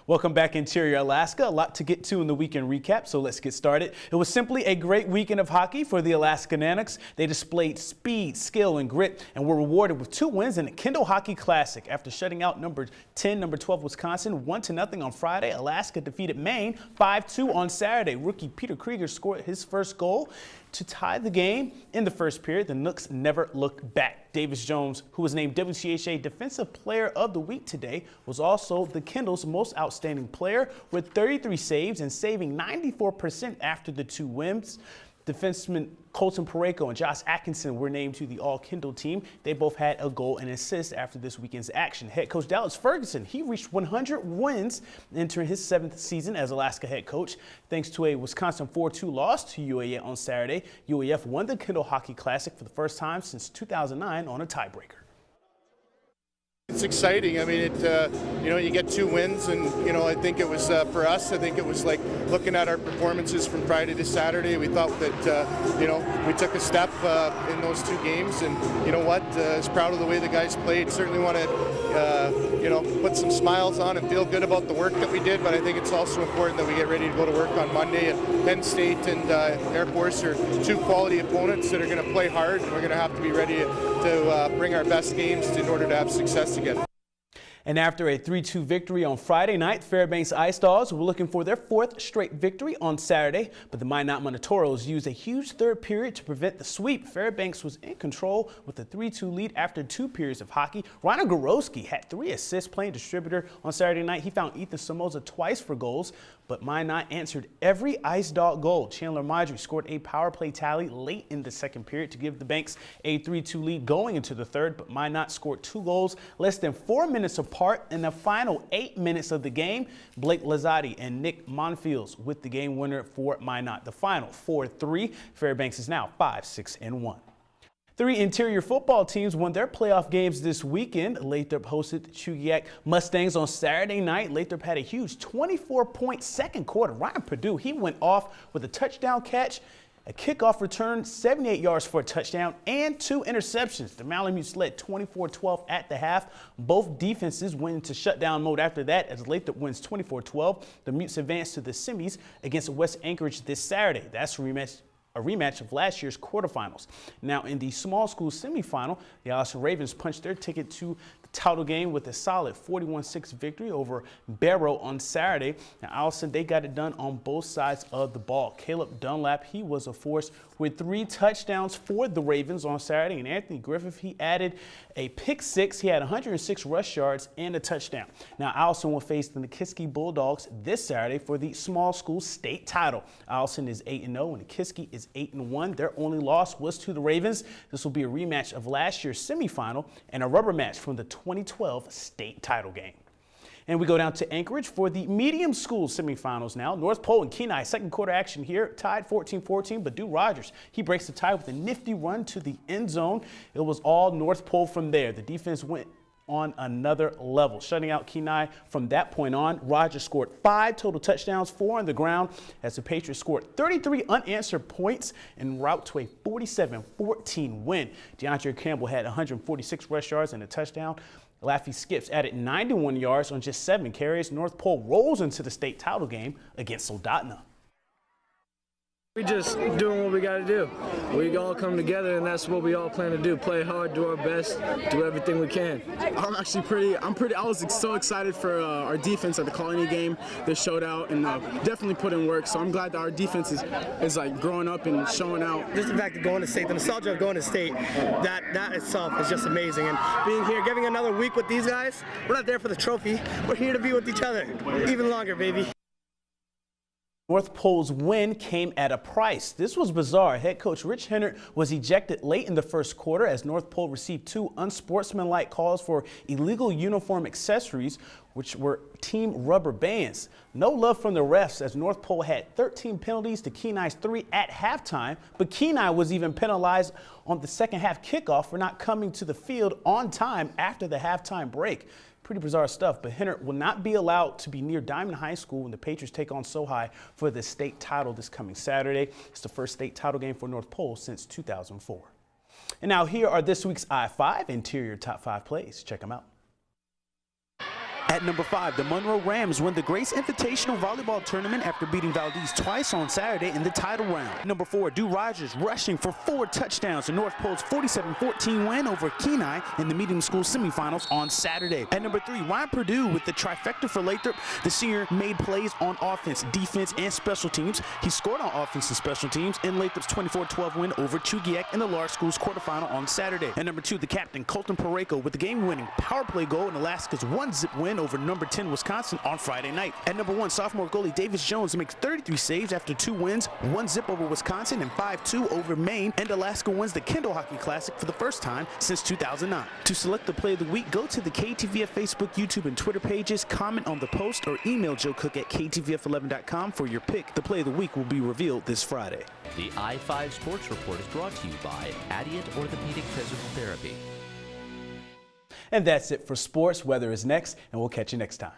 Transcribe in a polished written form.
Welcome back, Interior Alaska. A lot to get to in the weekend recap, so let's get started. It was simply a great weekend of hockey for the Alaska Nanooks. They displayed speed, skill, and grit and were rewarded with 2 wins in the Kendall Hockey Classic. After shutting out number 10, number 12 Wisconsin 1-0 on Friday, Alaska defeated Maine 5-2 on Saturday. Rookie Peter Krieger scored his first goal to tie the game. In the first period, the Nooks never looked back. Davis Jones, who was named WCHA Defensive Player of the Week today, was also the Kendall's most outstanding player with 33 saves and saving 94% after the 2 wins. Defenseman Colton Parayko and Josh Atkinson were named to the All-Kendall team. They both had a goal and assist after this weekend's action. Head coach Dallas Ferguson, he reached 100 wins entering his 7th season as Alaska head coach. Thanks to a Wisconsin 4-2 loss to UAF on Saturday, UAF won the Kendall Hockey Classic for the first time since 2009 on a tiebreaker. It's exciting. I mean, you get 2 wins, and I think it was for us. I think it was like looking at our performances from Friday to Saturday. We thought that we took a step in those 2 games, and you know what? As proud of the way the guys played. Certainly want to put some smiles on and feel good about the work that we did. But I think it's also important that we get ready to go to work on Monday. And Penn State and Air Force are 2 quality opponents that are going to play hard, and we're going to have to be ready to bring our best games in order to have success again. And after a 3-2 victory on Friday night, Fairbanks Ice Dogs were looking for their 4th straight victory on Saturday, but the Minot Montoros used a huge third period to prevent the sweep. Fairbanks was in control with a 3-2 lead after 2 periods of hockey. Ryan Gorowski had 3 assists playing distributor on Saturday night. He found Ethan Somoza twice for goals, but Minot answered every Ice Dog goal. Chandler Marjorie scored a power play tally late in the 2nd period to give the Banks a 3-2 lead going into the 3rd, but Minot scored 2 goals less than 4 minutes apart in the final 8 minutes of the game. Blake Lazzotti and Nick Monfields with the game winner for Minot. The final 4-3. Fairbanks is now 5-6-1. 3 interior football teams won their playoff games this weekend. Lathrop hosted the Chugiak Mustangs on Saturday night. Lathrop had a huge 24-point second quarter. Ryan Perdue, he went off with a touchdown catch, a kickoff return, 78 yards for a touchdown, and 2 interceptions. The Malamutes led 24-12 at the half. Both defenses went into shutdown mode after that as Lathrop wins 24-12. The Mutes advance to the semis against West Anchorage this Saturday. That's a rematch of last year's quarterfinals. Now in the small school semifinal, the Allison Ravens punched their ticket to the title game with a solid 41-6 victory over Barrow on Saturday. Now Allison, they got it done on both sides of the ball. Caleb Dunlap, he was a force with 3 touchdowns for the Ravens on Saturday, and Anthony Griffith, he added a pick 6. He had 106 rush yards and a touchdown. Now Allison will face the Nikiski Bulldogs this Saturday for the small school state title. Allison is 8-0 and Nikiski is 8-1. Their only loss was to the Ravens. This will be a rematch of last year's semifinal and a rubber match from the 2012 state title game. And we go down to Anchorage for the medium school semifinals now. North Pole and Kenai, second quarter action here, tied 14-14, but Dude Rogers, he breaks the tie with a nifty run to the end zone. It was all North Pole from there. The defense went on another level, shutting out Kenai from that point on. Rogers scored 5 total touchdowns, 4 on the ground, as the Patriots scored 33 unanswered points en route to a 47-14 win. DeAndre Campbell had 146 rush yards and a touchdown. Laffy Skips added 91 yards on just 7 carries. North Pole rolls into the state title game against Soldotna. We just doing what we got to do. We all come together, and that's what we all plan to do. Play hard, do our best, do everything we can. I was so excited for our defense at the Colony game. They showed out and definitely put in work. So I'm glad that our defense is like growing up and showing out. Just the fact of going to state, the nostalgia of going to state, that itself is just amazing. And being here, giving another week with these guys, we're not there for the trophy. We're here to be with each other. Even longer, baby. North Pole's win came at a price. This was bizarre. Head coach Rich Hennert was ejected late in the first quarter as North Pole received 2 unsportsmanlike calls for illegal uniform accessories, which were team rubber bands. No love from the refs as North Pole had 13 penalties to Kenai's 3 at halftime, but Kenai was even penalized on the second half kickoff for not coming to the field on time after the halftime break. Pretty bizarre stuff, but Hennert will not be allowed to be near Diamond High School when the Patriots take on SoHi for the state title this coming Saturday. It's the first state title game for North Pole since 2004. And now here are this week's I-5 Interior Top 5 plays. Check them out. At number 5, the Monroe Rams win the Grace Invitational Volleyball Tournament after beating Valdez twice on Saturday in the title round. Number 4, Dew Rogers rushing for 4 touchdowns in North Pole's 47-14 win over Kenai in the Medium School semifinals on Saturday. At number 3, Ryan Perdue with the trifecta for Lathrop. The senior made plays on offense, defense, and special teams. He scored on offense and special teams in Lathrop's 24-12 win over Chugiak in the large schools quarterfinal on Saturday. At number 2, the captain, Colton Pareko, with the game-winning power play goal in Alaska's 1-zip win over number 10 Wisconsin on Friday night. At number 1, sophomore goalie Davis Jones makes 33 saves after 2 wins, 1-zip over Wisconsin and 5-2 over Maine, and Alaska wins the Kendall Hockey Classic for the first time since 2009. To select the play of the week, go to the KTVF Facebook, YouTube, and Twitter pages, comment on the post, or email Joe Cook at KTVF11.com for your pick. The play of the week will be revealed this Friday. The I-5 Sports Report is brought to you by Adient Orthopedic Physical Therapy. And that's it for sports. Weather is next, and we'll catch you next time.